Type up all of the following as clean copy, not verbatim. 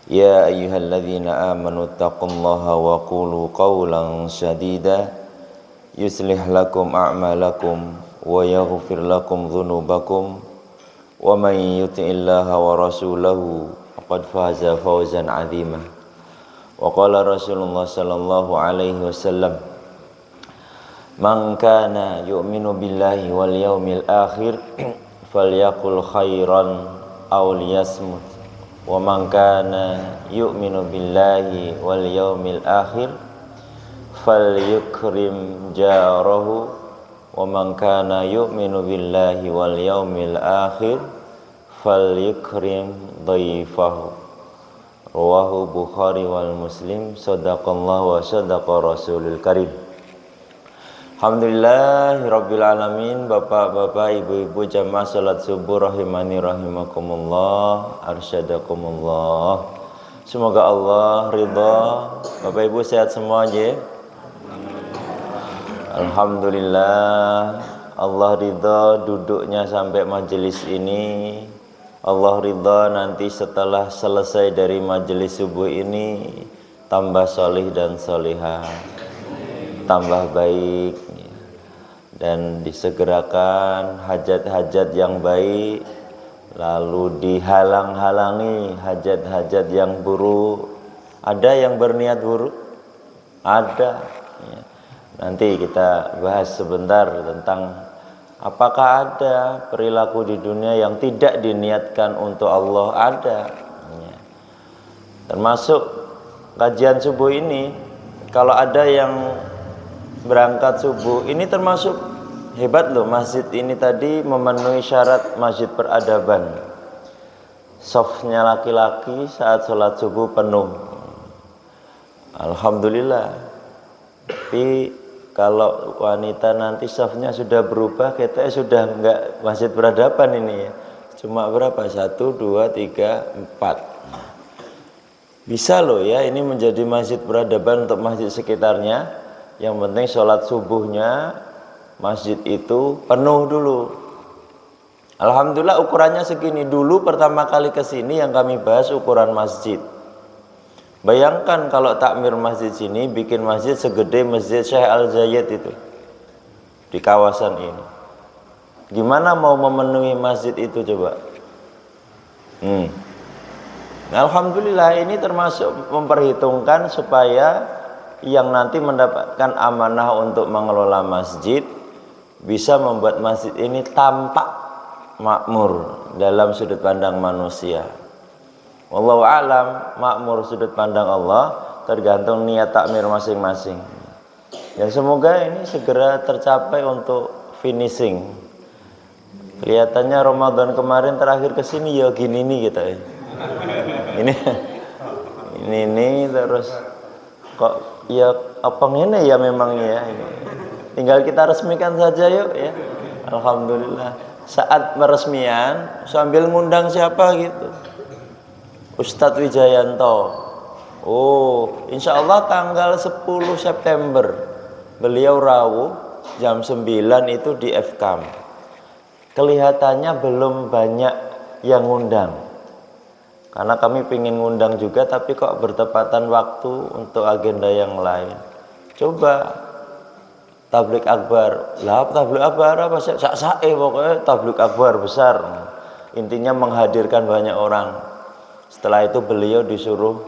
يا أيها الذين آمنوا اتقوا الله وقولوا قولا سديدا يصلح لكم أعمالكم ويغفر لكم ذنوبكم ومن يطع الله ورسوله فقد فاز فوزا عظيما وقال رسول الله صلى الله عليه وسلم من كان يؤمن بالله واليوم الآخر فليقل خيرا أو ليصمت wa man kana yu'minu billahi wal yawmil akhir falyukrim jarahu wa man kana yu'minu billahi wal yawmil akhir falyukrim dhaifahu. Rawahu Bukhari wal Muslim. Shadaqallahu wa shadaqa Rasulul Karim. Alhamdulillahirabbil alamin. Bapak-bapak, ibu-ibu jamaah salat subuh rahimani rahimakumullah, arsyadakumullah. Semoga Allah ridha. Bapak Ibu sehat semua aja. Alhamdulillah. Allah ridha duduknya sampai majelis ini. Allah ridha nanti setelah selesai dari majelis subuh ini tambah solih dan solihah, tambah baik, dan disegerakan hajat-hajat yang baik, lalu dihalang-halangi hajat-hajat yang buruk. Ada yang berniat buruk? Ada ya. Nanti kita bahas sebentar tentang apakah ada perilaku di dunia yang tidak diniatkan untuk Allah. Ada ya. Termasuk kajian subuh ini, kalau ada yang berangkat subuh ini termasuk hebat loh. Masjid ini tadi memenuhi syarat masjid peradaban. Softnya laki-laki saat sholat subuh penuh. Alhamdulillah. Tapi kalau wanita nanti softnya sudah berubah, kita sudah enggak masjid peradaban ini ya. Cuma berapa? 1, 2, 3, 4. Bisa loh ya ini menjadi masjid peradaban untuk masjid sekitarnya. Yang penting sholat subuhnya masjid itu penuh dulu. Alhamdulillah ukurannya segini. Dulu pertama kali ke sini yang kami bahas ukuran masjid. Bayangkan kalau takmir masjid sini bikin masjid segede masjid Syekh Al-Zayed itu di kawasan ini. Gimana mau memenuhi masjid itu coba? Alhamdulillah ini termasuk memperhitungkan supaya yang nanti mendapatkan amanah untuk mengelola masjid bisa membuat masjid ini tampak makmur dalam sudut pandang manusia. Wallahu a'lam, makmur sudut pandang Allah tergantung niat takmir masing-masing. Dan semoga ini segera tercapai untuk finishing. Kelihatannya Ramadan kemarin terakhir ke sini ya gini nih kita ya. Ini terus kok ya apa ngene ya memangnya ya ini. Tinggal kita resmikan saja yuk ya. Alhamdulillah. Saat peresmian sambil ngundang siapa gitu. Ustadz Wijayanto. Oh, insya Allah tanggal 10 September beliau rawuh jam 9 itu di FKAM. Kelihatannya belum banyak yang ngundang. Karena kami pengen ngundang juga, tapi kok bertepatan waktu untuk agenda yang lain. Coba tablik akbar. Lah tablik akbar apa? Sak-sae pokoknya tablik akbar besar. Intinya menghadirkan banyak orang. Setelah itu beliau disuruh,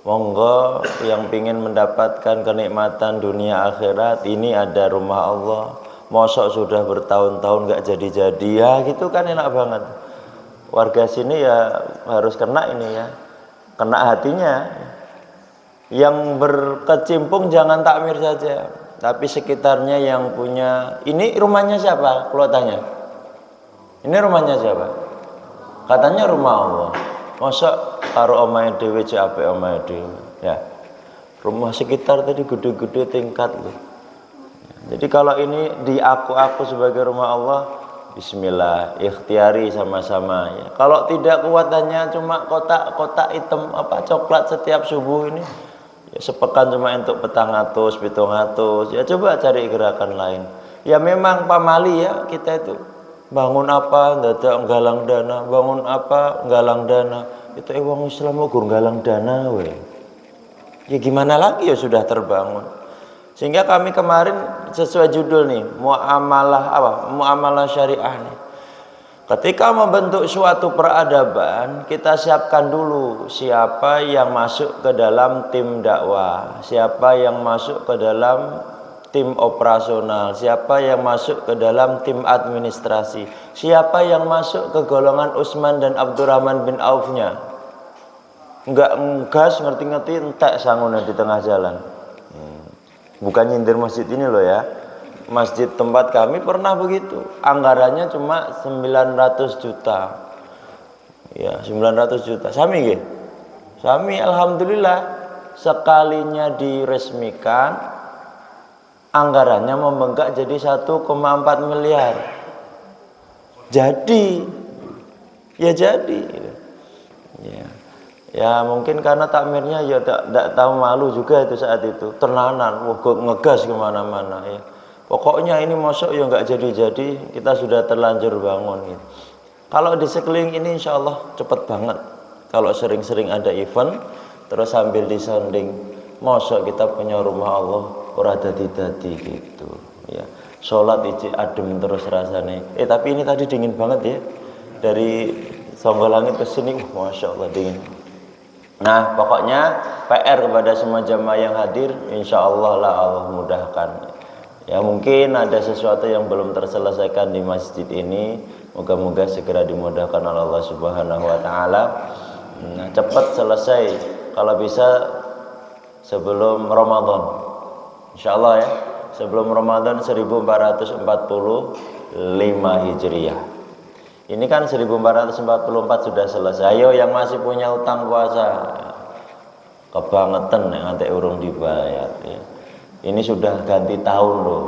monggo yang pengen mendapatkan kenikmatan dunia akhirat, ini ada rumah Allah. Mosok sudah bertahun-tahun gak jadi-jadi ya gitu kan, enak banget. Warga sini ya harus kena ini ya, kena hatinya. Yang berkecimpung jangan takmir saja, tapi sekitarnya yang punya. Ini rumahnya siapa? Kalau tanya, ini rumahnya siapa? Katanya rumah Allah. Masa karo omahe dhewe cek apik omahe dhewe ya. Rumah sekitar tadi gede-gede tingkat loh. Jadi kalau ini diaku-aku sebagai rumah Allah, bismillah, ikhtiari sama-sama ya. Kalau tidak kuatannya cuma kotak-kotak hitam apa coklat setiap subuh ini, ya sepekan cuma untuk 400, 700, ya coba cari gerakan lain. Ya memang pamali ya kita itu. Bangun apa, dadak galang dana, bangun apa, galang dana. Itu wong Islam mau galang dana we. Ya gimana lagi ya sudah terbangun. Sehingga kami kemarin sesuai judul nih, muamalah syariah nih. Ketika membentuk suatu peradaban, kita siapkan dulu siapa yang masuk ke dalam tim dakwah, siapa yang masuk ke dalam tim operasional, siapa yang masuk ke dalam tim administrasi, siapa yang masuk ke golongan Utsman dan Abdurrahman bin Aufnya. Enggak ngegas ngerti-ngerti entek sangune di tengah jalan. Bukan nyindir masjid ini loh ya. Masjid tempat kami pernah begitu. Anggarannya cuma 900 juta. Ya, 900 juta. Sami nggih. Sami alhamdulillah sekalinya diresmikan anggarannya membengkak jadi 1,4 miliar. Jadi ya jadi. Ya mungkin karena takmirnya ya tidak tahu malu juga itu saat itu. Tenanan, ngegas kemana-mana ya. Pokoknya ini masuk ya nggak jadi-jadi, kita sudah terlanjur bangun gitu. Kalau di sekeliling ini insya Allah cepet banget. Kalau sering-sering ada event, terus sambil disanding, masuk kita punya rumah Allah, ora dadi-dadi gitu. Ya, sholat iji adem terus rasanya. Tapi ini tadi dingin banget ya, dari Songgolangit ke sini, masya Allah dingin. Nah, pokoknya PR kepada semua jamaah yang hadir, insya Allah lah Allah mudahkan. Ya mungkin ada sesuatu yang belum terselesaikan di masjid ini, moga-moga segera dimudahkan oleh Allah Subhanahu wa taala. Nah, cepat selesai kalau bisa sebelum Ramadan. Insyaallah ya, sebelum Ramadan 1445 Hijriah. Ini kan 1444 sudah selesai. Ayo yang masih punya utang puasa, kebangetan nanti urung dibayar ya. Ini sudah ganti tahun loh.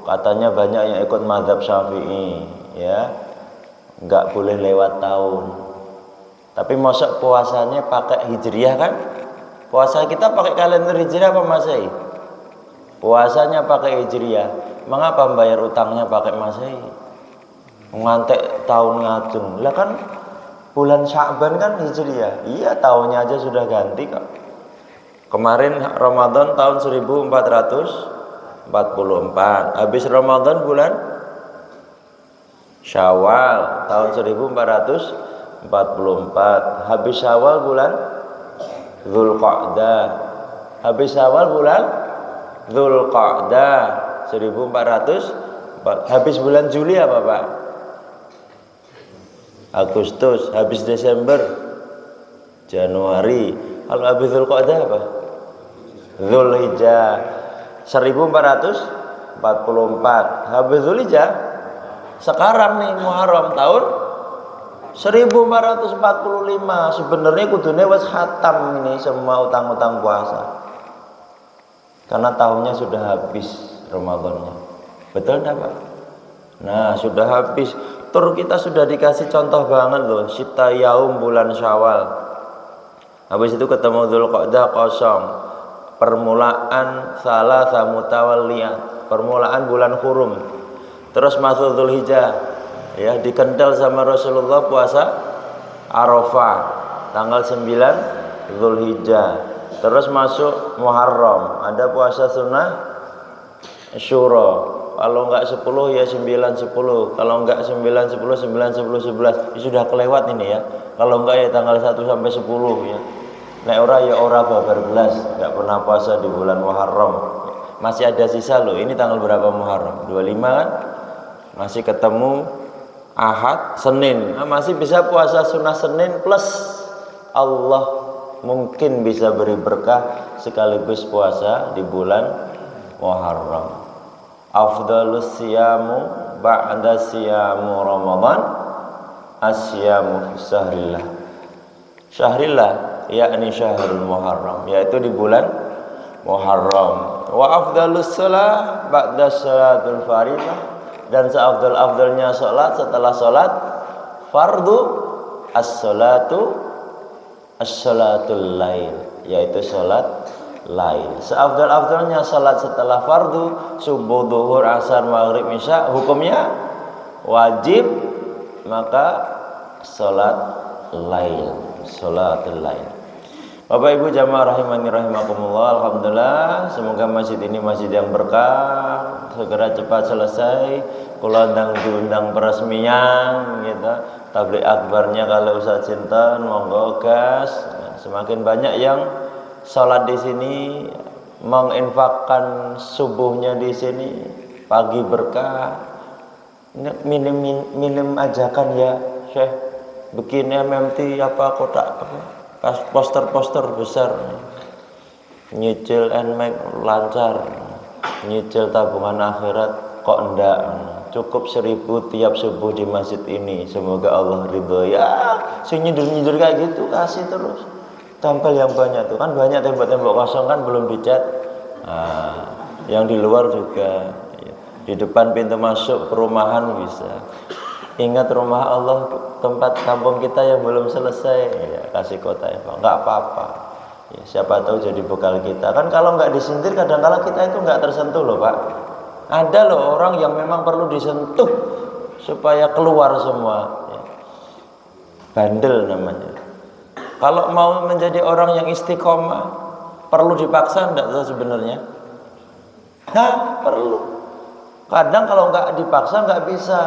Katanya banyak yang ikut mazhab Syafi'i ya. Enggak boleh lewat tahun. Tapi masa puasanya pakai Hijriah kan? Puasa kita pakai kalender Hijriah apa Masehi? Puasanya pakai Hijriah. Mengapa membayar utangnya pakai Masehi? Ngantek tahun ngajeng. Lah kan bulan Sya'ban kan Hijriah. Iya, tahunnya aja sudah ganti kok. Kemarin Ramadan tahun 1444. Habis Ramadan bulan Syawal tahun 1444. Habis Syawal bulan Dzulqa'dah. Habis Syawal bulan Dzulqa'dah 1400. Habis bulan Juli apa Pak? Agustus. Habis Desember Januari. Kalau habis Dzulqa'dah apa? Dzulhijjah 1444. Habis Dzulhijjah sekarang nih Muharram tahun 1445. Sebenarnya kudune wis khatam ini semua utang-utang puasa. Karena tahunnya sudah habis Ramadannya. Betul enggak Pak? Nah, sudah habis. Tur kita sudah dikasih contoh banget loh, Sita Yaum bulan Syawal. Habis itu ketemu Dzulqa'dah kosong. Permulaan salah samutawalliyat, permulaan bulan Hurum. Terus masuk Dzulhijjah, ya dikental sama Rasulullah puasa Arafah tanggal 9 Dzulhijjah. Terus masuk Muharram, ada puasa sunnah Syura. Kalau enggak 10 ya 9 10. Kalau enggak 9 10 9 10 11. Sudah kelewat ini ya. Kalau enggak ya tanggal 1 sampai 10 ya. Nek ora ya ora babar belas, enggak pernah puasa di bulan Muharram. Masih ada sisa loh. Ini tanggal berapa Muharram? 25 kan? Masih ketemu Ahad, Senin. Nah, masih bisa puasa sunnah Senin plus Allah mungkin bisa beri berkah sekaligus puasa di bulan Muharram. Afdalus siyamu ba'da siyamu Ramadan asyamu sahrillah. Syahrillah yakni syahrul Muharram, yaitu di bulan Muharram. Wa afdalus shalah ba'da salatul faridah, dan seafdal-afdalnya salat setelah salat fardu as-salatul lail, yaitu salat lail. Seafdal-afdalnya salat setelah fardu subuh, zuhur, asar, maghrib, isya hukumnya wajib, maka salat lail. salatul lail. Bapak Ibu jamaah rahimani rahimakumullah, alhamdulillah semoga masjid ini masjid yang berkah, segera cepat selesai. Kula diundang peresmian gitu. Tabligh akbarnya kalau Ustaz Sinten monggo gas. Semakin banyak yang salat di sini, menginfakkan subuhnya di sini, pagi berkah. Minim ajakan ya Syekh, bikin MMT apa kotak apa poster-poster besar, nyicil NMAX lancar, nyicil tabungan akhirat kok enggak, cukup 1000 tiap subuh di masjid ini, semoga Allah ridho ya. Sing nyindir kayak gitu kasih terus, tempel yang banyak tuh kan, banyak tembok-tembok kosong kan belum dicat. Yang di luar juga, di depan pintu masuk perumahan bisa. Ingat rumah Allah, tempat kampung kita yang belum selesai, ya, kasih kota ya Pak, nggak apa-apa. Ya, siapa tahu jadi bekal kita. Kan kalau nggak disindir, kadang-kala kita itu nggak tersentuh loh Pak. Ada loh orang yang memang perlu disentuh supaya keluar semua. Ya. Bandel namanya. Kalau mau menjadi orang yang istiqomah, perlu dipaksa enggak tuh sebenarnya? Perlu. Kadang kalau nggak dipaksa nggak bisa.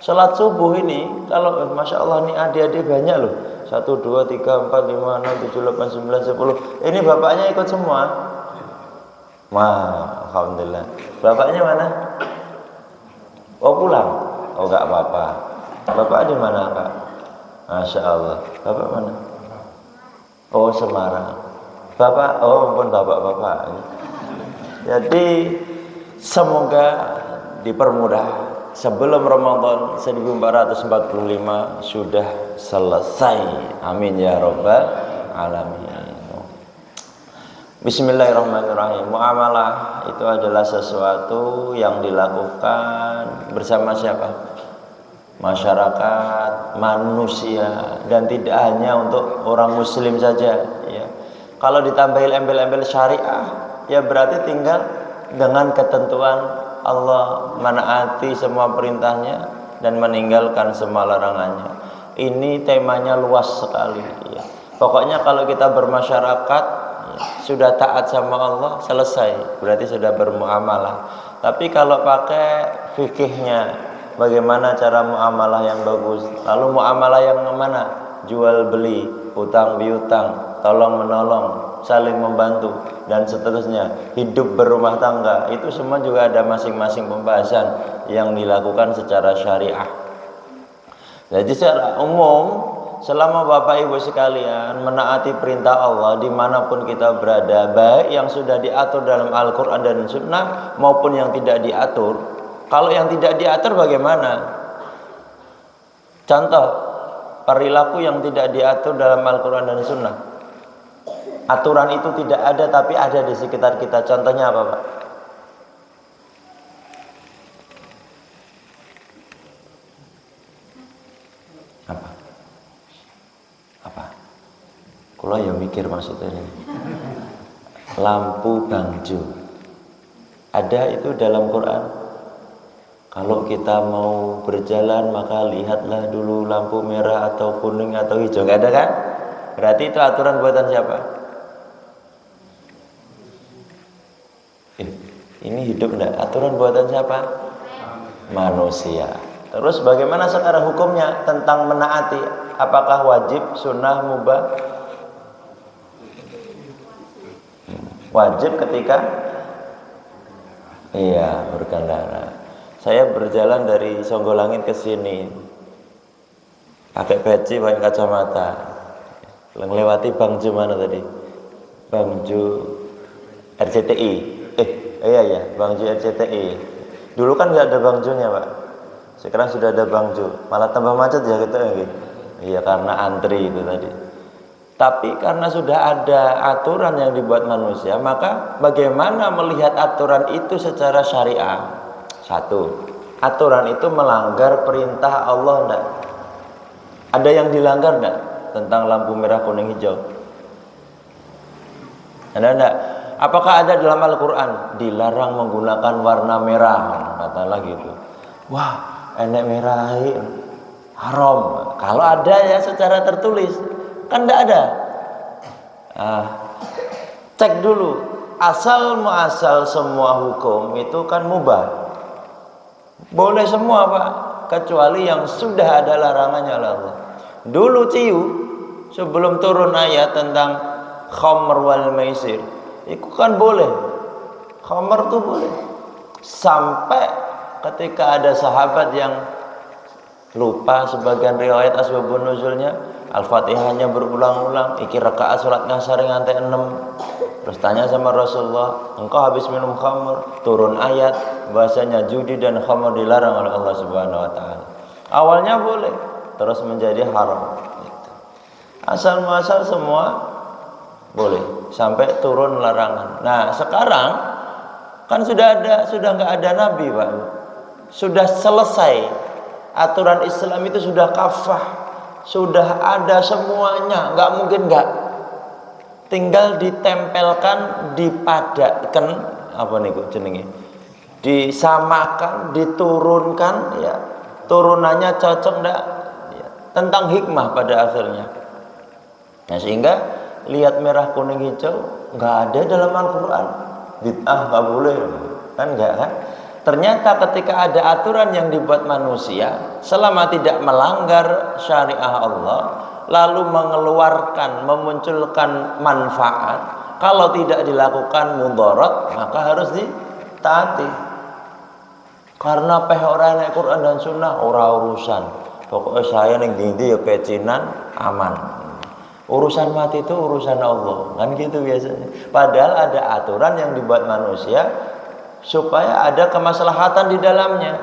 Salat subuh ini, kalau Masya Allah nih adik-adik banyak loh, 1, 2, 3, 4, 5, 6, 7, 8, 9, 10. Ini bapaknya ikut semua. Alhamdulillah. Bapaknya mana? Oh pulang? Oh nggak apa-apa. Bapak di mana Pak? Masya Allah. Bapak mana? Oh Semarang. Bapak, oh ampun bapak-bapak. Jadi semoga dipermudah. Sebelum Ramadan 1445 sudah selesai. Amin ya rabbal alamin. Bismillahirrahmanirrahim. Muamalah itu adalah sesuatu yang dilakukan bersama siapa? Masyarakat, manusia, dan tidak hanya untuk orang muslim saja ya. Kalau ditambahin embel-embel syariah ya berarti tinggal dengan ketentuan Allah, menaati semua perintahnya dan meninggalkan semua larangannya. Ini temanya luas sekali ya. Pokoknya kalau kita bermasyarakat ya, sudah taat sama Allah, selesai, berarti sudah bermuamalah. Tapi kalau pakai fikihnya, bagaimana cara muamalah yang bagus? Lalu muamalah yang mana? Jual beli, utang piutang, tolong menolong, saling membantu, dan seterusnya. Hidup berumah tangga, itu semua juga ada masing-masing pembahasan yang dilakukan secara syariah. Jadi secara umum, selama Bapak Ibu sekalian menaati perintah Allah dimanapun kita berada, baik yang sudah diatur dalam Al-Quran dan Sunnah maupun yang tidak diatur. Kalau yang tidak diatur bagaimana? Contoh perilaku yang tidak diatur dalam Al-Quran dan Sunnah. Aturan itu tidak ada tapi ada di sekitar kita. Contohnya apa Pak? Apa? Kalau ya mikir maksudnya ini. Lampu bangjo. Ada itu dalam Quran. Kalau kita mau berjalan maka lihatlah dulu lampu merah atau kuning atau hijau. Nggak ada kan? Berarti itu aturan buatan siapa? Ini hidup enggak? Aturan buatan siapa? Manusia. Terus bagaimana sekarang hukumnya tentang menaati? Apakah wajib, sunnah, mubah? Wajib ketika berkendara. Saya berjalan dari Songgolangit ke sini, pakai peci, pakai kacamata, melewati Bangjo mana tadi? Bangjo RCTI. Iya, Bangjo RCTI. Dulu kan nggak ada Bangjonya Pak. Sekarang sudah ada Bangjo. Malah tambah macet ya gitu. Iya karena antri itu tadi. Tapi karena sudah ada aturan yang dibuat manusia, maka bagaimana melihat aturan itu secara syariah? Satu, aturan itu melanggar perintah Allah enggak? Ada yang dilanggar enggak tentang lampu merah kuning hijau? Ada enggak? Apakah ada dalam Al-Quran dilarang menggunakan warna merah? Katalah gitu. Wah, enek merah haram. Kalau ada ya secara tertulis. Kan tidak ada. Cek dulu asal muasal semua hukum itu kan mubah, boleh semua Pak, kecuali yang sudah ada larangannya oleh Allah. Dulu ciu sebelum turun ayat tentang khamr wal maisir, itu kan boleh, khamr tuh boleh, sampai ketika ada sahabat yang lupa sebagian riwayat asbabun nuzulnya, Al-Fatihahnya berulang-ulang, iki rakaat salat ngasar nganti 6. Terus tanya sama Rasulullah, engkau habis minum khamr, turun ayat bahasanya judi dan khamr dilarang oleh Allah Subhanahu wa taala. Awalnya boleh, terus menjadi haram. Asal muasal semua boleh sampai turun larangan. Nah, sekarang kan sudah nggak ada nabi, Pak. Sudah selesai. Aturan Islam itu sudah kafah, sudah ada semuanya, nggak mungkin nggak. Tinggal ditempelkan, dipadatkan, apa nih jenenge, disamakan, diturunkan, ya turunannya cocok nggak, ya, tentang hikmah pada akhirnya. Nah, sehingga lihat merah kuning hijau nggak ada dalam Al-Quran, bid'ah nggak boleh, kan nggak kan? Ternyata ketika ada aturan yang dibuat manusia, selama tidak melanggar syariah Allah, lalu mengeluarkan, memunculkan manfaat, kalau tidak dilakukan mudarat, maka harus ditaati. Karena peh ora nek Quran dan Sunnah ora urusan. Pokoknya saya ning ndi ya pecinan aman. Urusan mati itu urusan Allah, kan gitu biasanya. Padahal ada aturan yang dibuat manusia supaya ada kemaslahatan di dalamnya.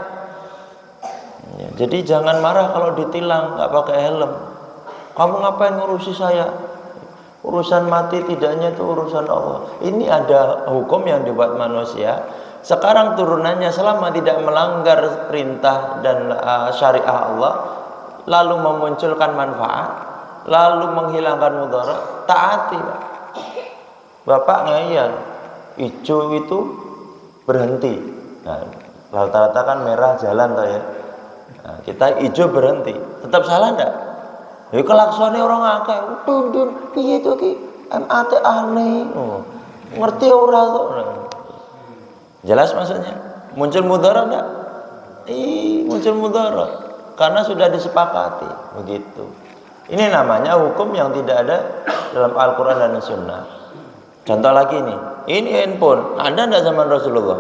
Ya, jadi jangan marah kalau ditilang nggak pakai helm. Kamu ngapain ngurusi saya? Urusan mati tidaknya itu urusan Allah. Ini ada hukum yang dibuat manusia. Sekarang turunannya selama tidak melanggar perintah dan syariah Allah, lalu memunculkan manfaat, lalu menghilangkan mudarat, taati. Bapak ngeyel, hijau itu berhenti. Nah, rata-rata kan merah jalan toh ya. Nah, kita hijau berhenti. Tetap salah enggak? Ya kelaksane orang akeh. Tundun piye to ki? MAT aneh. Oh, ngerti ora to? Jelas maksudnya? Muncul mudarat enggak? Muncul mudarat. Karena sudah disepakati, begitu. Ini namanya hukum yang tidak ada dalam Al-Qur'an dan Sunnah. Contoh lagi nih. Ini handphone, ada enggak zaman Rasulullah?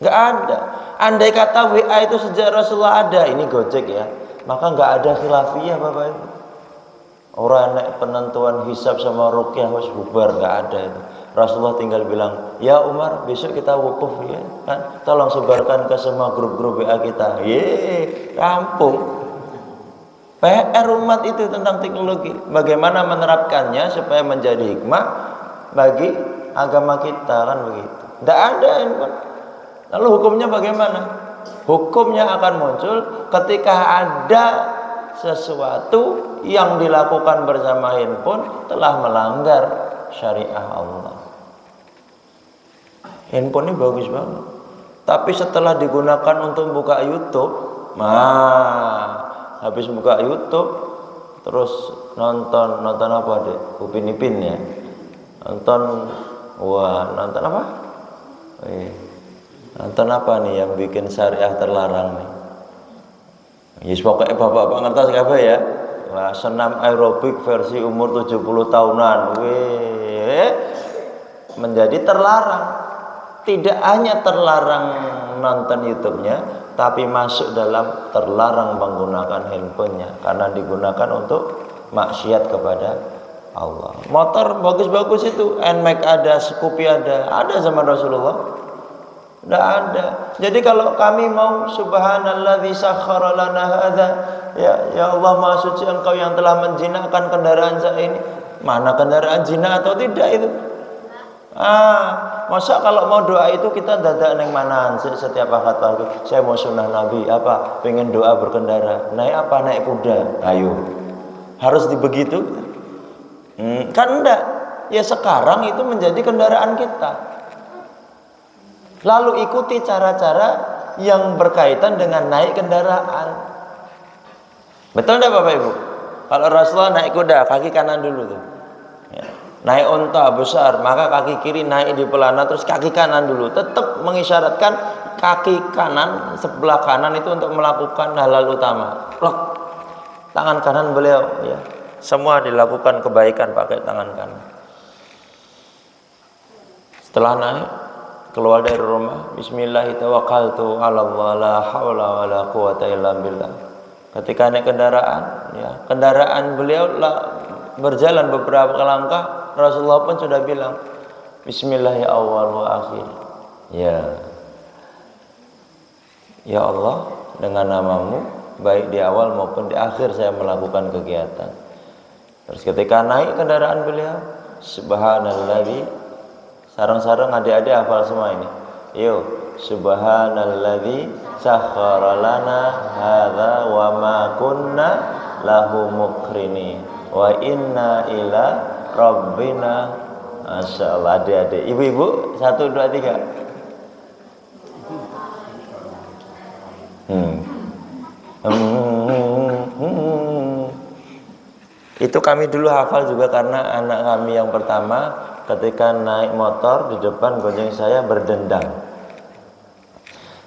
Enggak ada. Andai kata WA itu sejak Rasulullah ada, ini Gojek ya, maka enggak ada khilafiyah Bapak Ibu. Orang nek penentuan hisab sama ruqyah wis bubar, enggak ada itu. Rasulullah tinggal bilang, "Ya Umar, besok kita wukuf ya, kan? Tolong sebarkan ke semua grup-grup WA kita." Rampung. PR umat itu tentang teknologi, bagaimana menerapkannya supaya menjadi hikmah bagi agama kita, kan begitu. Tidak ada handphone. Lalu hukumnya bagaimana? Hukumnya akan muncul ketika ada sesuatu yang dilakukan bersama handphone telah melanggar syariah Allah. Handphone ini bagus banget, tapi setelah digunakan untuk buka YouTube, habis buka YouTube terus nonton apa deh? Upin Ipin ya. Nonton apa? Nonton apa nih yang bikin syariah terlarang nih? Yes, pokoknya bapak-bapak ngerti kabeh ya. Wah, senam aerobik versi umur 70 tahunan. Menjadi terlarang. Tidak hanya terlarang nonton YouTube-nya, tapi masuk dalam terlarang menggunakan handphonenya karena digunakan untuk maksiat kepada Allah. Motor bagus-bagus itu, NMAX ada, Scoopy ada zaman Rasulullah? Tidak ada. Jadi kalau kami mau subhanalladzi sakhkhara lana hadza, ya Allah Maha Suci Engkau yang telah menjinakkan kendaraan saya ini. Mana kendaraan zina atau tidak itu? Masa kalau mau doa itu kita dadak neng manaan setiap akad pagi. Saya mau sunnah Nabi apa? Pengen doa berkendara. Naik apa? Naik kuda. Ayo. Harus dibegitu? Kan enggak. Ya sekarang itu menjadi kendaraan kita. Lalu ikuti cara-cara yang berkaitan dengan naik kendaraan. Betul enggak Bapak Ibu? Kalau Rasulullah naik kuda, kaki kanan dulu tuh. Ya. Naik unta besar, maka kaki kiri naik di pelana, terus kaki kanan dulu. Tetap mengisyaratkan kaki kanan, sebelah kanan itu untuk melakukan halal utama. Loh, tangan kanan beliau, ya. Semua dilakukan kebaikan pakai tangan kanan. Setelah naik, keluar dari rumah, bismillahirrahmanirrahim, la haula wala quwata illa billah. Ketika naik kendaraan, ya, kendaraan beliau berjalan beberapa langkah, Rasulullah pun sudah bilang, bismillah ya awal wa akhir. Ya Allah, dengan namamu, baik di awal maupun di akhir saya melakukan kegiatan. Terus ketika naik kendaraan beliau, subhanalladzi, sarang-sarang adik-adik hafal semua ini. Yuk, subhanalladzi sakhkhara lana hadza wa ma kunna lahu muqrinin wa inna ila rabbina. Masyaallah adik-adik. Ibu-ibu 1 2 3. Itu kami dulu hafal juga karena anak kami yang pertama ketika naik motor di depan gojeng saya berdendang.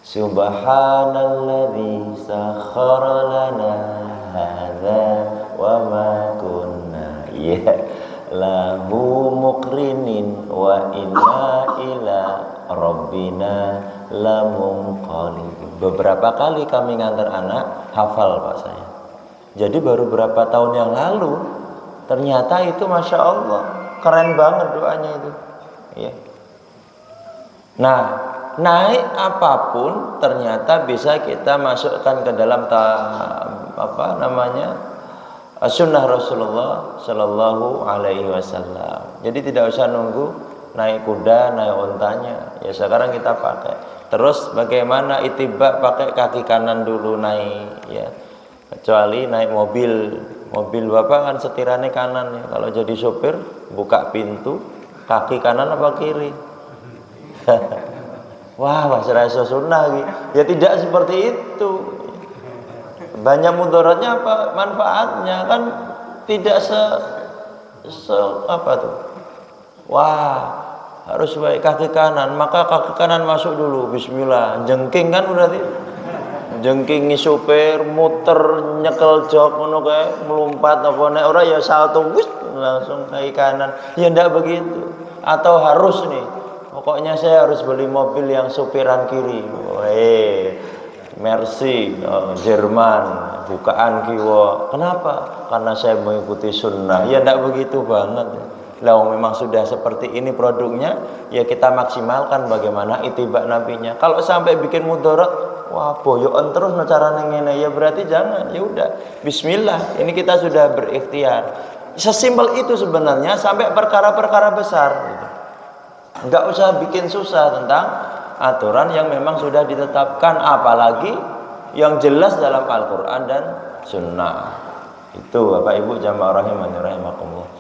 Subhanalladzi sakhkhara lana hadza wa ma kunna lahu muqrinin wa inna ila rabbina lamunqalibun. Beberapa kali kami ngantar anak hafal Pak saya. Jadi baru berapa tahun yang lalu ternyata itu Masya Allah keren banget doanya itu, ya. Nah, naik apapun ternyata bisa kita masukkan ke dalam sunnah Rasulullah Shallallahu Alaihi Wasallam. Jadi tidak usah nunggu naik kuda, naik untanya. Ya sekarang kita pakai. Terus bagaimana itibak pakai kaki kanan dulu naik, ya. Kecuali naik mobil bapak kan setirannya kanan ya. Kalau jadi sopir buka pintu kaki kanan apa kiri? Wah, rasa sunnah gitu. Ya tidak seperti itu. Banyak mudaratnya apa manfaatnya kan tidak apa tuh. Wah, harus baik kaki kanan, maka kaki kanan masuk dulu bismillah. Jengking kan berarti. Jengking sopir muter nyekel jok ngono kae melompat apa nek ora ya salto wis langsung kaki kanan. Ya ndak begitu. Atau harus nih. Pokoknya saya harus beli mobil yang sopiran kiri. Mercy, Jerman, bukaan kiwa. Kenapa? Karena saya mengikuti sunnah. Ya ndak begitu banget. Lah memang sudah seperti ini produknya, ya kita maksimalkan bagaimana itibak nabinya. Kalau sampai bikin mudarat, wah boyokan terus carane ngene, ya berarti jangan. Ya udah, bismillah. Ini kita sudah berikhtiar. Sesimpel itu sebenarnya sampai perkara-perkara besar gitu. Enggak usah bikin susah tentang aturan yang memang sudah ditetapkan, apalagi yang jelas dalam Al-Qur'an dan Sunnah. Itu Bapak Ibu jamaah rahimani rahimakumullah.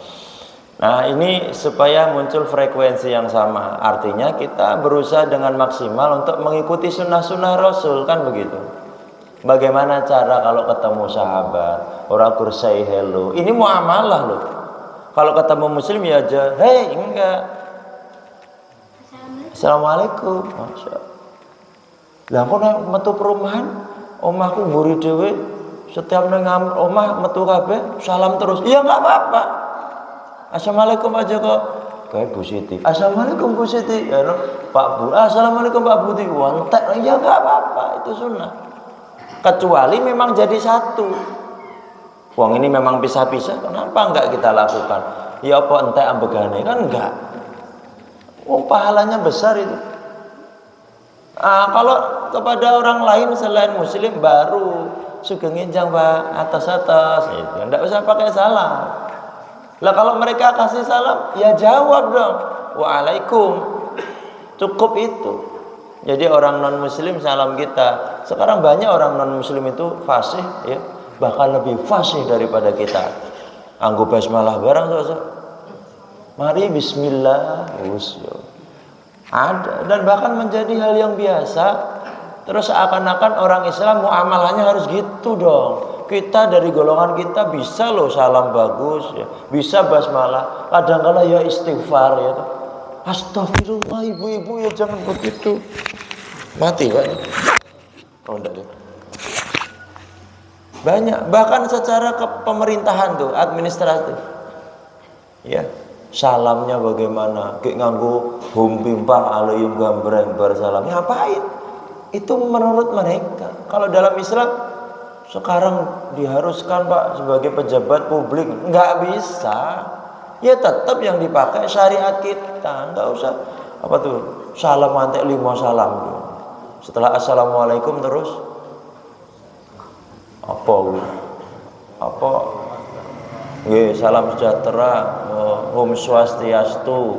Nah, ini supaya muncul frekuensi yang sama. Artinya kita berusaha dengan maksimal untuk mengikuti sunnah-sunnah Rasul, kan begitu. Bagaimana cara kalau ketemu sahabat, orang say hello. Ini muamalah loh. Kalau ketemu muslim ya aja, hey, enggak. Assalamualaikum. Masya Allah. Lah kok metu perumahan, omahku mburi dhewe, setiap nang omah metu kabeh salam terus. Iya enggak apa-apa. Assalamualaikum aja kok. Kayak Bu Siti. Assalamualaikum Bu Siti. Ya no, Pak Bu. Assalamualaikum Pak Budi. Wantek. Ya enggak apa-apa, itu sunnah. Kecuali memang jadi satu. Wong ini memang pisah-pisah, kenapa enggak kita lakukan? Ya apa entek ambegane kan enggak. Oh, pahalanya besar itu. Kalau kepada orang lain selain muslim baru sugeng enjang Pak atas-atas itu. Enggak usah pakai salam. Lah kalau mereka kasih salam, ya jawab dong. Waalaikum. Cukup itu. Jadi orang non muslim salam kita. Sekarang banyak orang non muslim itu fasih ya, bahkan lebih fasih daripada kita. Anggo basmalah barang so. Mari bismillah. Ada dan bahkan menjadi hal yang biasa. Terus seakan-akan orang Islam muamalahnya harus gitu dong. kita dari golongan kita bisa loh salam bagus ya, bisa basmalah, kadang-kala ya istighfar ya. Astagfirullah ibu-ibu ya jangan begitu. Mati Pak. Oh enggak ya. Banyak, bahkan secara pemerintahan tuh, administratif. Ya, salamnya bagaimana? Kayak nganggo humpimpah alayum gambreng bersalam. Ngapain? Itu menurut mereka. Kalau dalam Islam sekarang diharuskan Pak sebagai pejabat publik, nggak bisa. Ya tetap yang dipakai syariat kita, nggak usah apa tuh salam mantek 5 salam. Setelah assalamualaikum terus apa salam sejahtera, om swastiastu,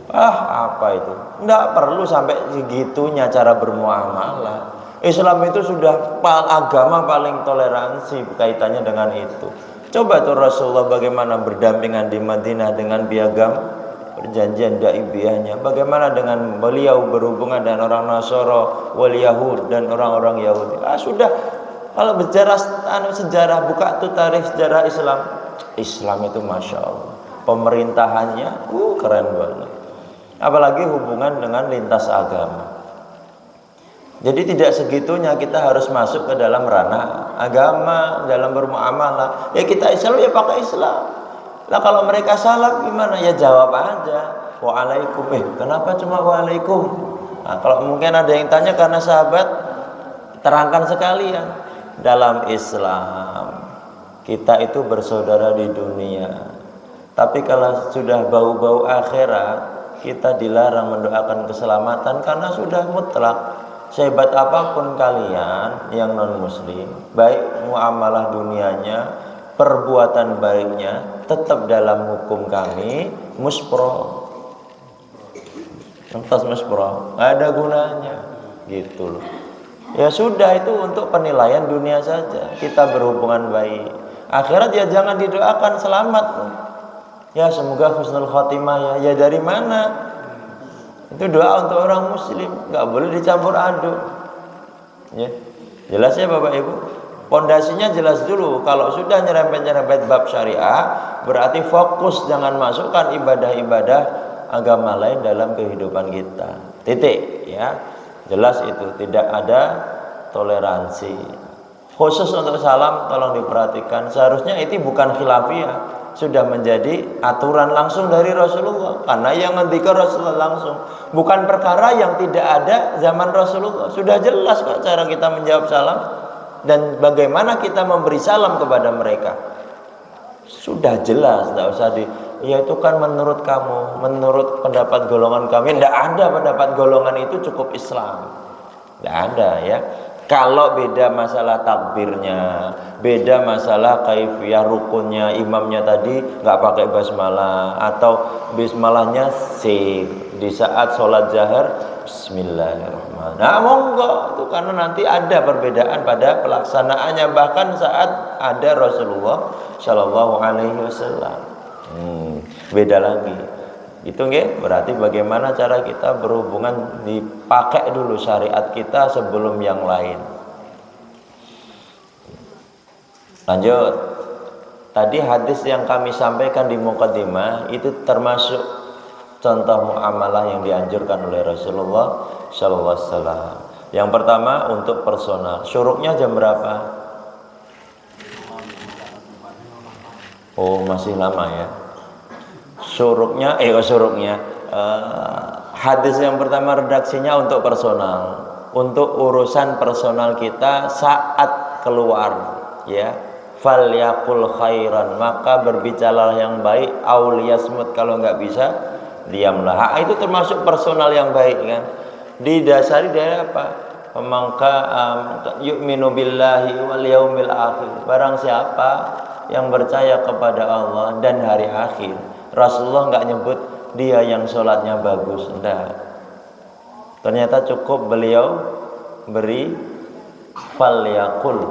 apa itu, nggak perlu sampai segitunya cara bermuamalah. Islam itu sudah agama paling toleransi kaitannya dengan itu. Coba tuh Rasulullah bagaimana berdampingan di Madinah dengan piagam perjanjian Daibiyahnya, bagaimana dengan beliau berhubungan dengan orang Nasara wal Yahud dan orang-orang Yahudi. Sudah. Kalau bicara sejarah, buka tuh tarikh sejarah Islam itu Masya Allah pemerintahannya keren banget, apalagi hubungan dengan lintas agama. Jadi tidak segitunya kita harus masuk ke dalam ranah agama dalam bermuamalah. Ya kita Islam ya pakai Islam lah. Kalau mereka salah gimana ya jawab aja waalaikum. Kenapa cuma waalaikum? Nah, kalau mungkin ada yang tanya karena sahabat, terangkan sekalian. Dalam Islam kita itu bersaudara di dunia, tapi kalau sudah bau-bau akhirat kita dilarang mendoakan keselamatan karena sudah mutlak. Sehebat apapun kalian yang non muslim, baik muamalah dunianya, perbuatan baiknya tetap dalam hukum kami muspro. Entas muspro, nggak ada gunanya gitu loh. Ya sudah, itu untuk penilaian dunia saja. Kita berhubungan baik. Akhirat ya jangan didoakan selamat. Ya semoga husnul khotimah ya. Ya dari mana? Itu doa untuk orang muslim, nggak boleh dicampur aduk. Ya. Jelas ya Bapak Ibu? Pondasinya jelas dulu. Kalau sudah nyerempet-nyerempet bab syariah, berarti fokus jangan masukkan ibadah-ibadah agama lain dalam kehidupan kita. Titik ya. Jelas itu tidak ada toleransi. Khusus untuk salam tolong diperhatikan. Seharusnya itu bukan khilafiyah, sudah menjadi aturan langsung dari Rasulullah. Karena yang ngendika Rasulullah langsung, bukan perkara yang tidak ada zaman Rasulullah. Sudah jelas kok cara kita menjawab salam dan bagaimana kita memberi salam kepada mereka. Sudah jelas, tidak usah ya itu kan menurut kamu, menurut pendapat golongan kami. Tidak ada pendapat golongan itu cukup Islam, tidak ada ya. Kalau beda masalah takbirnya, beda masalah kaifiyah rukunnya, imamnya tadi nggak pakai basmalah atau basmalahnya di saat sholat jahar Bismillahirrahmanirrahim. Nah monggo itu karena nanti ada perbedaan pada pelaksanaannya, bahkan saat ada Rasulullah Shallallahu Alaihi Wasallam. Beda lagi itu nggih. Berarti bagaimana cara kita berhubungan, dipakai dulu syariat kita sebelum yang lain. Lanjut. Tadi hadis yang kami sampaikan di muqaddimah itu termasuk contoh muamalah yang dianjurkan oleh Rasulullah Shallallahu Alaihi Wasallam. Yang pertama untuk personal. Syuruknya jam berapa? Oh masih lama ya. Syuruknya hadis yang pertama redaksinya untuk personal, untuk urusan personal kita saat keluar ya. Fal yaqul khairan, maka berbicaralah yang baik, aul yasmut, kalau nggak bisa diamlah. Itu termasuk personal yang baik kan. Didasari dari apa? Maka yu'minu billahi wal yaumil akhir. Barang siapa yang percaya kepada Allah dan hari akhir. Rasulullah nggak nyebut dia yang sholatnya bagus, enggak. Ternyata cukup beliau beri falyaqul,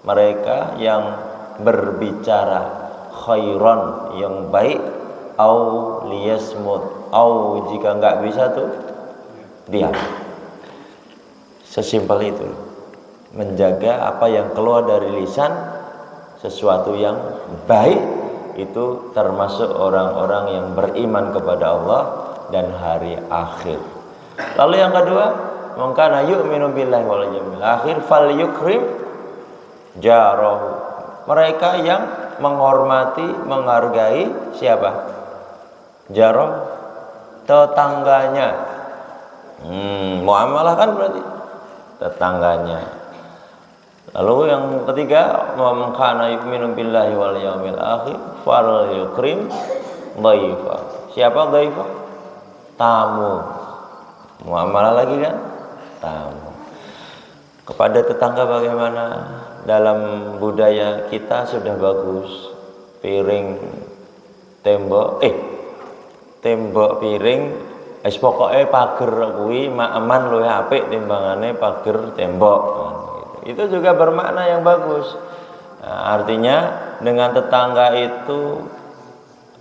mereka yang berbicara khairan, yang baik, au liyasmut, au jika nggak bisa tuh diam. Sesimpel itu. menjaga apa yang keluar dari lisan, sesuatu yang baik, itu termasuk orang-orang yang beriman kepada Allah dan hari akhir. Lalu yang kedua, man kana yu'minu billahi wal yawmil akhir falyukrim jarahu. Mereka yang menghormati, menghargai siapa? Jarah, tetangganya. Muamalah kan berarti tetangganya. Lalu yang ketiga, man kana yu'minu billahi wal yawmil akhir falyukrim dhaifa. Siapa dhaifa? Tamu. Muamalah lagi kan? Tamu. Kepada tetangga bagaimana? Dalam budaya kita sudah bagus. Piring, tembok, piring, pokoknya pager kuwi aman luwih apik timbangane pager tembok. Itu juga bermakna yang bagus. Nah, artinya dengan tetangga itu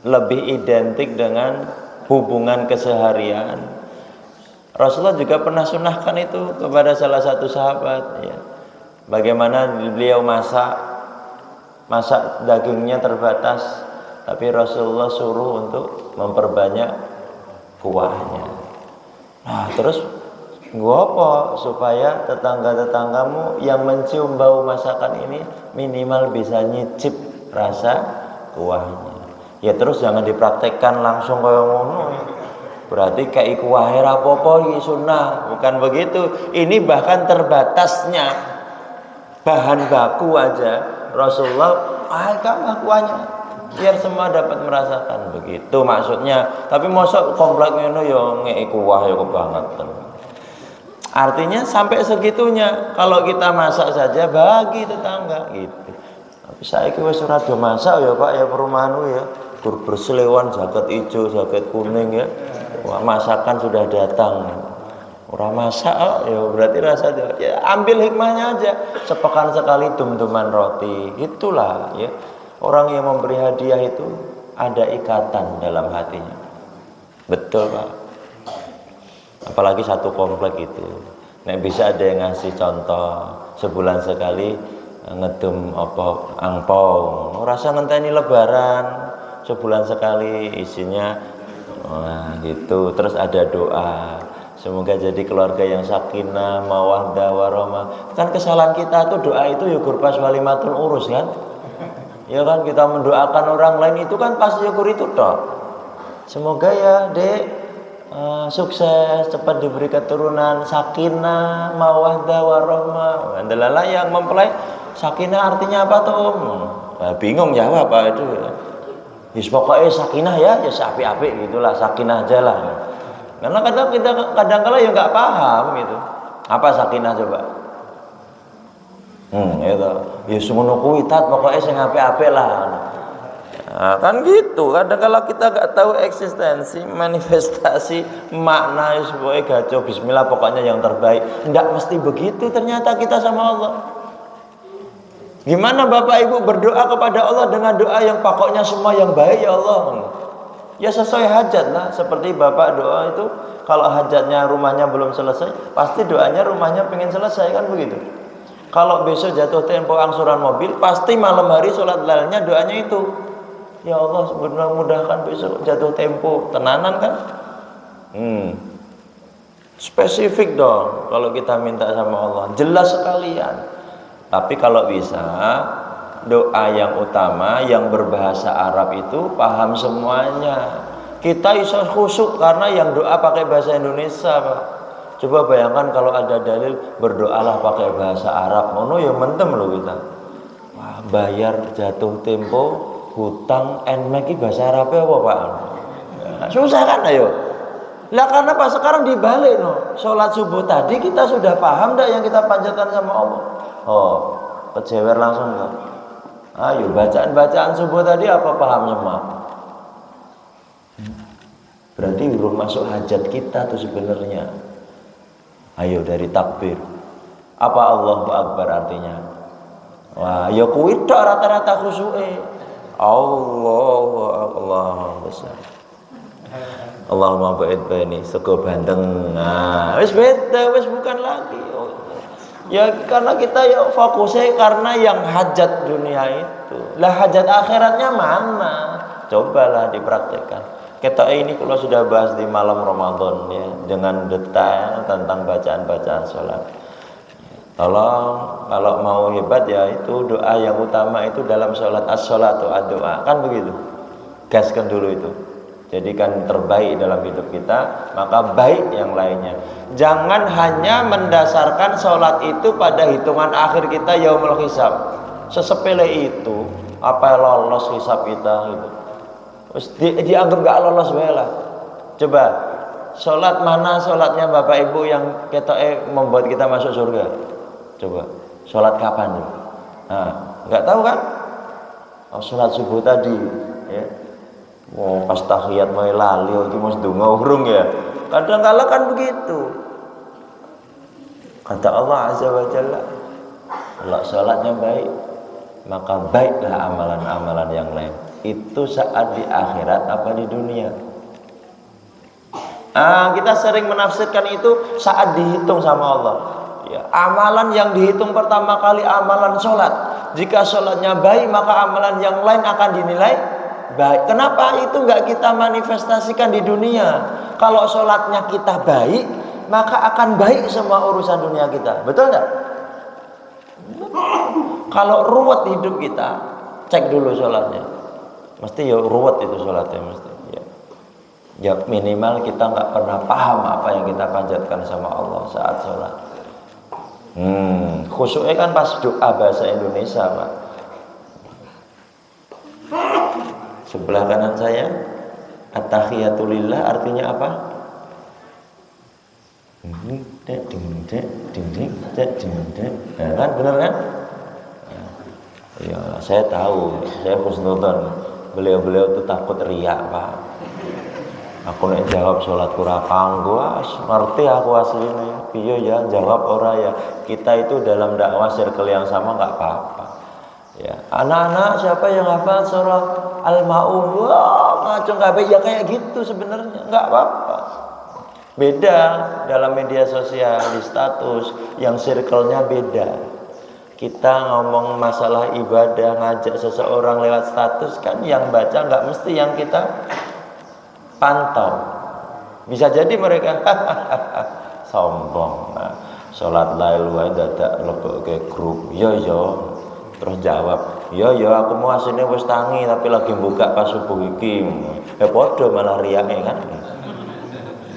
lebih identik dengan hubungan keseharian. Rasulullah juga pernah sunahkan itu kepada salah satu sahabat, ya. Bagaimana beliau masak dagingnya terbatas, tapi Rasulullah suruh untuk memperbanyak kuahnya. Nah, terus apa supaya tetangga-tetanggamu yang mencium bau masakan ini minimal bisa nyicip rasa kuahnya. Ya terus jangan dipraktekkan langsung kayak ngono. Berarti kayak kuahe rapopo iki sunnah, bukan begitu. Ini bahkan terbatasnya bahan baku aja Rasulullah tambah kuahnya biar semua dapat merasakan, begitu maksudnya. Tapi mosok komplek ngono ya ngeki kuah ya kebangetan. Artinya sampai segitunya kalau kita masak saja bagi tetangga gitu. Tapi saiki wis ora do masak ya Pak ya, perumahan ya gur berselewan jaket hijau, jaket kuning ya. Wah, masakan sudah datang. Orang masak ya berarti rasa ya ambil hikmahnya aja. Sepekan sekali dum-duman roti, itulah ya. Orang yang memberi hadiah itu ada ikatan dalam hatinya. Betul Pak. Apalagi satu komplek itu. Nek bisa ada yang ngasih contoh sebulan sekali ngedum apa angpau. Rasa ngenteni lebaran sebulan sekali isinya gitu. Terus ada doa. Semoga jadi keluarga yang sakinah, mawaddah, warahmah. Kan kesalahan kita tuh doa itu yukur pas walimatul urus kan? Ya kan kita mendoakan orang lain itu kan pas yukur itu toh. Semoga ya Dek sukses, cepat diberi keturunan sakinah, mawaddah, warahmah. Adalah yang mempelai sakinah artinya apa tuh? Bingung jawab apa itu. Ya pokoknya sakinah ya api-api gitulah, sakinah aja lah. Karena kadang-kala ya nggak paham gitu. Apa sakinah coba? Itu. Ya semono kuwi tat pokoke sing apik-apik lah. Nah, kan gitu. Kadang-kala kita nggak tahu eksistensi, manifestasi, makna sebagai gaco bismillah pokoknya yang terbaik. Nggak mesti begitu ternyata kita sama Allah. Gimana Bapak Ibu berdoa kepada Allah dengan doa yang pokoknya semua yang baik ya Allah. Ya sesuai hajat lah. Seperti Bapak doa itu kalau hajatnya rumahnya belum selesai, pasti doanya rumahnya pengen selesai kan begitu. Kalau besok jatuh tempo angsuran mobil, pasti malam hari sholat lailnya doanya itu. Ya Allah mudah-mudahkan besok jatuh tempo. Tenanan kan? Spesifik dong kalau kita minta sama Allah. Jelas sekalian. Tapi kalau bisa doa yang utama yang berbahasa Arab itu paham semuanya. Kita iso khusyuk karena yang doa pakai bahasa Indonesia Pak. Coba bayangkan kalau ada dalil berdoalah pakai bahasa Arab, ngono ya mentem loh kita. Wah, bayar jatuh tempo, hutang, enmek bahasa Arabnya apa Pak? Susah kan ayo. Lah karena pas sekarang dibalik no. Sholat subuh tadi kita sudah paham dak yang kita panjatkan sama Allah. Oh, kejewer langsung enggak? Ayo bacaan subuh tadi apa pahamnya Mak? Berarti belum masuk hajat kita tuh sebenarnya. Ayo dari takbir. Apa Allahu Akbar artinya? Wah, ya kuwi tok rata-rata khusyuke. Allah besar. Allahumma ba'id baini sego bandeng. Nah, wis beda, wis bukan lagi. Ya karena kita ya fokusnya karena yang hajat dunia itu. Lah hajat akhiratnya mana? Cobalah dipraktekkan. Kita ini kalau sudah bahas di malam Ramadan ya dengan detail tentang bacaan-bacaan sholat. Tolong kalau mau hebat ya itu doa yang utama itu dalam sholat as-sholatu ad-doa kan begitu. Gaskan dulu itu. Jadikan terbaik dalam hidup kita, maka baik yang lainnya. Jangan hanya mendasarkan sholat itu pada hitungan akhir kita yaumul hisab. Sesepele itu, apa lolos hisab kita gitu. Terus dianggap gak lolos lah. Coba, sholat mana sholatnya Bapak Ibu yang membuat kita masuk surga? Coba, sholat kapan tuh? Nah, nggak tahu kan? Oh, sholat subuh tadi, ya. Oh, pas tahiyat mau lali iki mesti donga urung ya. Kadang-kala kan begitu. Kata Allah Azza wa Jalla, kalau salatnya baik, maka baiklah amalan-amalan yang lain. Itu saat di akhirat apa di dunia? Kita sering menafsirkan itu saat dihitung sama Allah. Ya, amalan yang dihitung pertama kali amalan sholat. Jika sholatnya baik, maka amalan yang lain akan dinilai baik. Kenapa itu nggak kita manifestasikan di dunia? Kalau sholatnya kita baik, maka akan baik semua urusan dunia kita. Betul nggak? Kalau ruwet hidup kita, cek dulu sholatnya. Mesti ya ruwet itu sholatnya mesti. Ya minimal kita nggak pernah paham apa yang kita panjatkan sama Allah saat sholat. Khusyuknya kan pas doa bahasa Indonesia, Pak. Sebelah kanan saya, at-tahiyatulillah artinya apa? Nah, kan benar kan? Ya, saya tahu, saya husnudzon. Beliau-beliau itu takut riak, Pak. Aku nek jawab sholat kurang kanggo, ngerti aku aslinya. Iya ya, jawab ora ya. Kita itu dalam dakwah circle yang sama nggak apa-apa. Ya, anak-anak siapa yang hafal surah Al-Maun? Wah, ngaco kabeh ya kayak gitu sebenarnya, nggak apa-apa. Beda dalam media sosial di status yang circle-nya beda. Kita ngomong masalah ibadah, ngajak seseorang lewat status kan yang baca nggak mesti yang kita pantau. Bisa jadi mereka sombong. Nah, sholat lail wae dadak lebok ke grup. Yo. Terus jawab, yo aku mau asine wis tangi tapi lagi buka pas subuh iki. Padha malah riyake kan.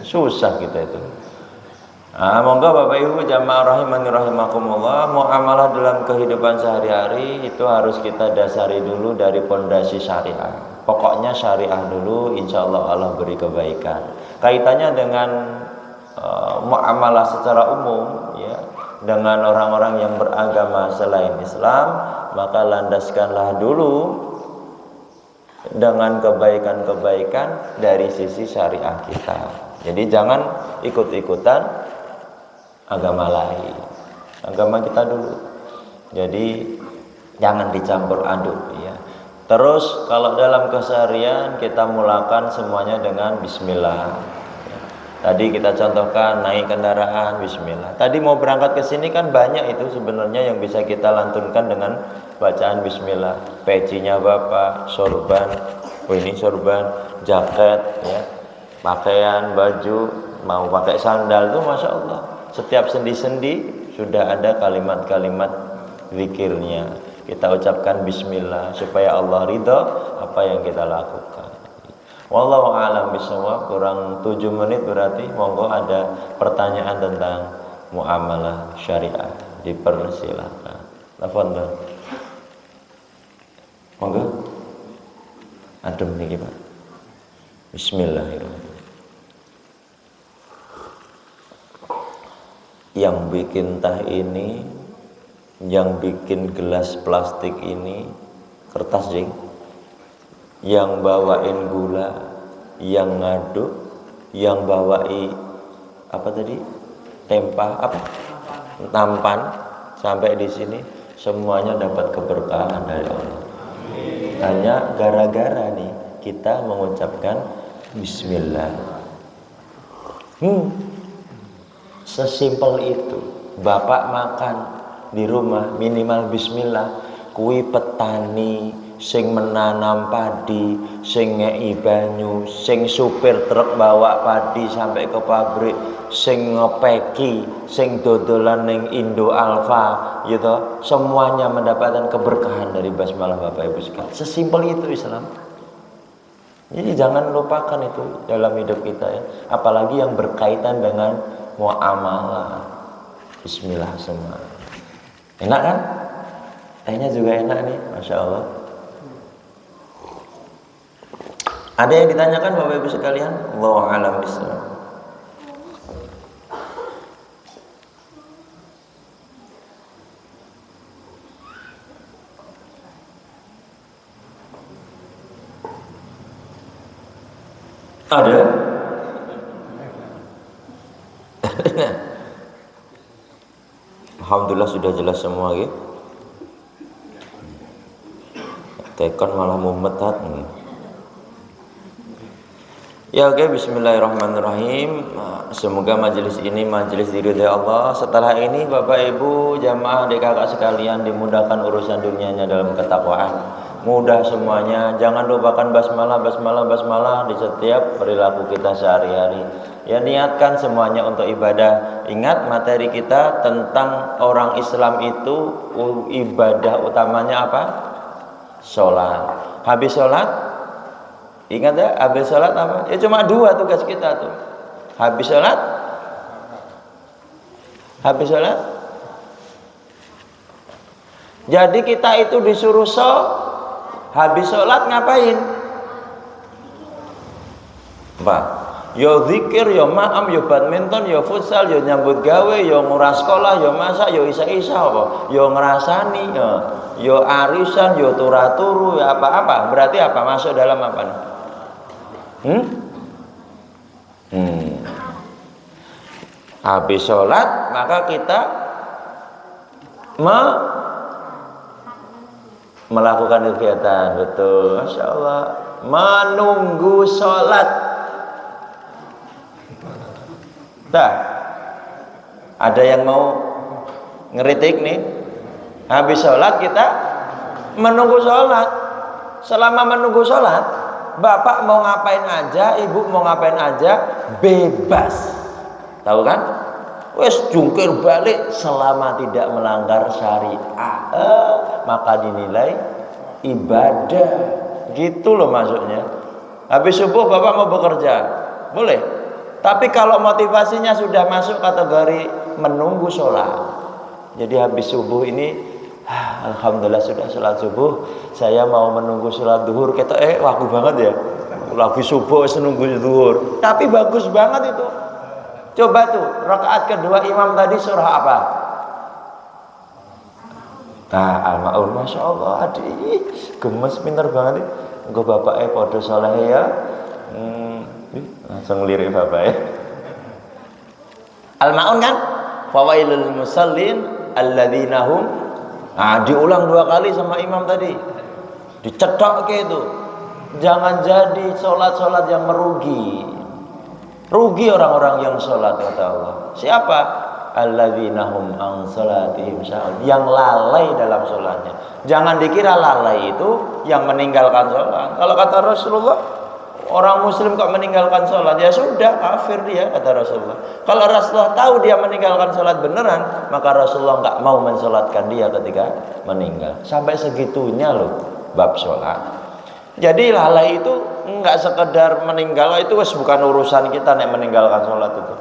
Susah kita itu. Monggo Bapak Ibu jamaah rahimani rahimakumullah, muamalah dalam kehidupan sehari-hari itu harus kita dasari dulu dari pondasi syariah. Pokoknya syariah dulu, insya Allah beri kebaikan. Kaitannya dengan muamalah secara umum, ya, dengan orang-orang yang beragama selain Islam, maka landaskanlah dulu dengan kebaikan-kebaikan dari sisi syariah kita. Jadi jangan ikut-ikutan agama lain, agama kita dulu. Jadi jangan dicampur aduk, ya. Terus kalau dalam keseharian kita mulakan semuanya dengan bismillah. Tadi kita contohkan naik kendaraan bismillah. Tadi mau berangkat ke sini kan banyak itu sebenarnya yang bisa kita lantunkan dengan bacaan bismillah. Pecinya Bapak, sorban, ini sorban, jaket, ya, pakaian, baju, mau pakai sandal tuh masya Allah. Setiap sendi-sendi sudah ada kalimat-kalimat zikirnya. Kita ucapkan bismillah supaya Allah ridho apa yang kita lakukan. Wallahu a'lam bishawab. Kurang 7 menit berarti monggo ada pertanyaan tentang muamalah syariah, dipersilakan. Tafadhol. Monggo. Adem niki Pak. Bismillahirrahmanirrahim. Yang bikin teh ini, yang bikin gelas plastik ini kertas jeng, yang bawain gula, yang ngaduk, yang bawai apa tadi, tampan sampai di sini semuanya dapat keberkahan dari Allah. Hanya gara-gara nih kita mengucapkan bismillah. Sesimpel itu. bapak makan di rumah minimal bismillah. Kuwi petani sing menanam padi, sing ngeki banyu, sing supir truk bawa padi sampai ke pabrik, sing ngepeki, sing dodolan ning Indo Alfa, gitu. Semuanya mendapatkan keberkahan dari basmalah Bapak Ibu sekalian. Sesimpel itu Islam. Jadi jangan lupakan itu dalam hidup kita ya. Apalagi yang berkaitan dengan muamalah. Bismillah semua. Enak kan? Tehnya juga enak nih, Masya Allah. Ada yang ditanyakan Bapak Ibu sekalian? Wallahu a'lam bishawab. Ada? Alhamdulillah sudah jelas semua gitu. Tekan malah mumet hati. Ya oke, bismillahirrahmanirrahim. Semoga majelis ini majelis diridhai Allah. Setelah ini Bapak Ibu jamaah adik kakak sekalian dimudahkan urusan dunianya dalam ketakwaan. Mudah semuanya. Jangan lupakan basmalah di setiap perilaku kita sehari-hari. Ya, niatkan semuanya untuk ibadah. Ingat materi kita tentang orang Islam itu ibadah utamanya apa? Sholat. Habis sholat, ingat ya, habis sholat apa? Ya cuma dua tugas kita tuh. Habis sholat, habis sholat. Jadi kita itu disuruh habis sholat ngapain? Apa? Yo zikir, yo ma'am, yo badminton, yo futsal, yo nyambut gawe, yo nguras sekolah, yo masak, yo isa-isa apa? Yo ngerasani, yo arisan, yo turu-turu, ya apa-apa. Berarti apa? Masuk dalam apa nih? Habis sholat maka kita melakukan kegiatan, betul, Masya Allah, menunggu sholat. Nah, ada yang mau ngeritik nih? Habis sholat kita menunggu sholat. Selama menunggu sholat, bapak mau ngapain aja, ibu mau ngapain aja, bebas. Tahu kan? Wes jungkir balik selama tidak melanggar syariah, maka dinilai ibadah. Gitu loh maksudnya. Habis subuh bapak mau bekerja, boleh. Tapi kalau motivasinya sudah masuk kategori menunggu sholat, jadi habis subuh ini, alhamdulillah sudah sholat subuh, saya mau menunggu sholat duhur. Kita waktu banget ya, lagi subuh menunggu duhur. Tapi bagus banget itu. Coba tuh rakaat kedua imam tadi surah apa? Nah, Al-Ma'un, Masya Allah, adik gemes, pinter banget nih. Engko bapak podo soleh ya. Langsung lirik bapak ya. Al-Ma'un kan? Fawailul musallin alladzina hum. Nah, diulang dua kali sama imam tadi. Dicetok ke itu. Jangan jadi sholat-sholat yang merugi. Rugi orang-orang yang sholat, kata Allah. Siapa? Alladzina hum an sholatihim sahun. Yang lalai dalam sholatnya. Jangan dikira lalai itu yang meninggalkan sholat. Kalau kata Rasulullah, orang muslim kok meninggalkan sholat, ya sudah kafir dia, kata Rasulullah. Kalau Rasulullah tahu dia meninggalkan sholat beneran, maka Rasulullah nggak mau mensolatkan dia ketika meninggal. Sampai segitunya loh bab sholat. Jadi lalai itu nggak sekedar meninggal, itu bukan urusan kita nek meninggalkan sholat itu.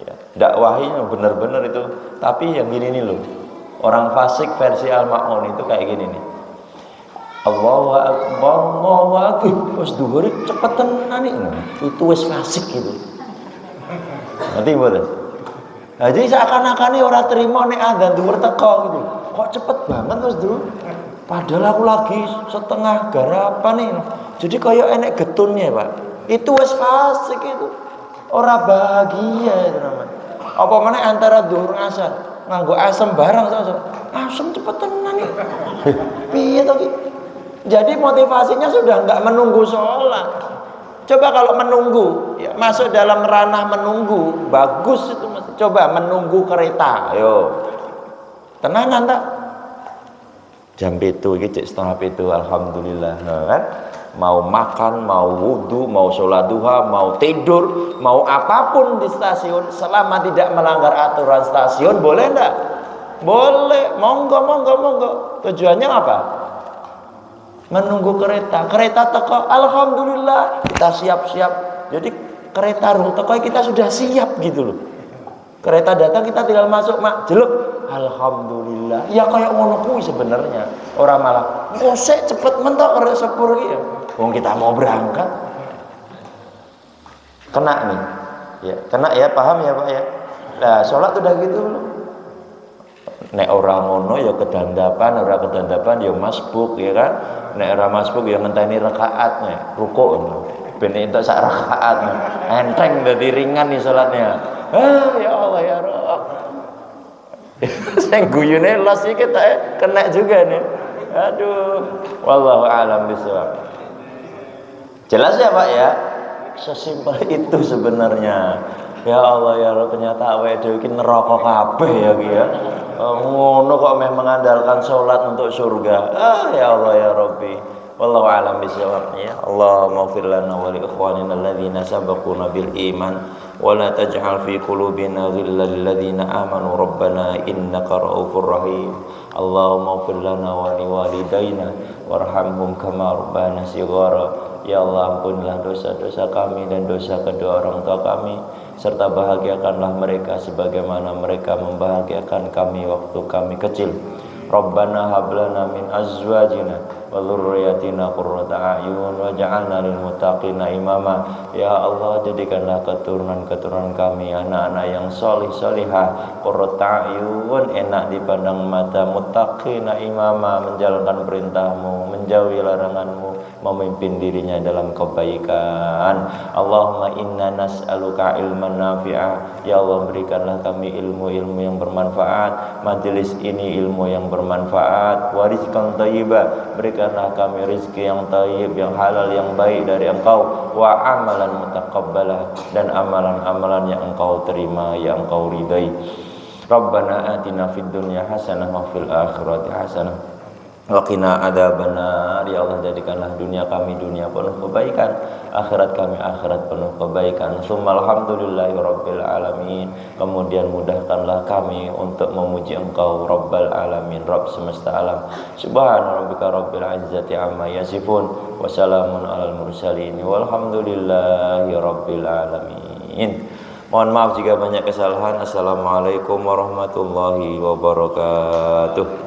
Ya, dakwahnya bener-bener itu. Tapi yang gini nih loh, orang fasik versi Al-Ma'un itu kayak gini nih. Allahu Akbar, Allahu Akbar. Wes dhuwur cepet tenan iki. Itu wis fasik gitu. Nanti boleh. Nah, jadi seakan-akan ora terima nek adzan dhuwur teko gitu. Kok cepet banget wis dhuwur. Padahal aku lagi setengah garapan nih. Jadi kayak enek getunnya, Pak. Itu wis fasik itu. Ora bahagia itu namanya. Apa meneh antara dhuwur ngasar, nganggo asem barang sama. Asem cepet tenan iki. Piye to iki? Jadi motivasinya sudah nggak menunggu sholat. Coba kalau menunggu, ya, masuk dalam ranah menunggu, bagus itu. Coba menunggu kereta, ayo. Tenanan tak? Jam 7, iki setengah 7, alhamdulillah, nah, kan? Mau makan, mau wudhu, mau sholat duha, mau tidur, mau apapun di stasiun, selama tidak melanggar aturan stasiun, boleh enggak? Boleh, monggo, monggo, monggo. Tujuannya apa? Menunggu kereta. Kereta teko, alhamdulillah, kita siap-siap. Jadi kereta rung teko kita sudah siap gitu loh. Kereta datang kita tinggal masuk, mak, jelek, alhamdulillah. Ya kayak ngono kuwi sebenarnya. Orang malah, ngosek cepet mentok kereta sepur gitu. Wong kita mau berangkat. Kena nih. Ya, kena ya, paham ya, Pak ya? Nah, sholat udah gitu loh. Nek orang ngono ya kedandapan, ora kedandapan ya masbuk ya kan. Nek ora masbuk ya ngenteni rakaatnya, rukuk ben entuk sak rakaat. Enteng dadi ringan nih salatnya. Ya Allah ya Rabb. Sing guyune los iki tak kena juga nih. Aduh, wallahu alam bisawab. Jelas ya Pak ya? Sesimpel itu sebenarnya. Ya Allah ya Rabb, ternyata awake dhewe iki neraka kabeh ya iki ya. Ngono kok memang mengandalkan salat untuk surga. Ya Allah ya Rabbi. Wallahu a'lam bishawab ya. Allahumma ighfir lana wa li ikhwanina alladhina sabaquna bil iman wa la taj'al fi qulubina ghillan lil ladzina amanu rabbana innaka ra'ufur rahim. Allahumma ighfir lana wa li walidayna warhamhum kama rabbana shighara. Ya Allah, ampunilah dosa-dosa kami dan dosa kedua orang tua kami, serta bahagiakanlah mereka sebagaimana mereka membahagiakan kami waktu kami kecil. Rabbana hab lana min azwajina wa dzurriyyatina qurrata a'yun waj'alna lil muttaqina imama. Ya Allah, jadikanlah keturunan-keturunan kami anak-anak yang salih salihah, qurrata a'yun, enak dipandang mata, muttaqina imama, menjalankan perintahmu, menjauhi laranganmu, memimpin dirinya dalam kebaikan. Allahumma inna nas'aluka ilman nafi'ah. Ya Allah, berikanlah kami ilmu-ilmu yang bermanfaat. Majelis ini ilmu yang bermanfaat. Wa rizqan thayyiba, berikanlah kami rezeki yang thayyib, yang halal, yang baik dari Engkau. Wa amalan mutaqabbalah, dan amalan-amalan yang Engkau terima, yang Engkau ridai. Rabbana atina fid dunya hasanah wa fil akhirati hasanah wa qina adzabannar. Ya Allah, jadikanlah dunia kami dunia penuh kebaikan, akhirat kami akhirat penuh kebaikan. Tsumma alhamdulillahi rabbil alamin. Kemudian mudahkanlah kami untuk memuji Engkau Rabbal alamin, Rabb semesta alam. Subhana rabbika rabbil izzati amma yasifun wa salamun alal mursalin walhamdulillahi rabbil alamin. Mohon maaf jika banyak kesalahan. Assalamualaikum warahmatullahi wabarakatuh.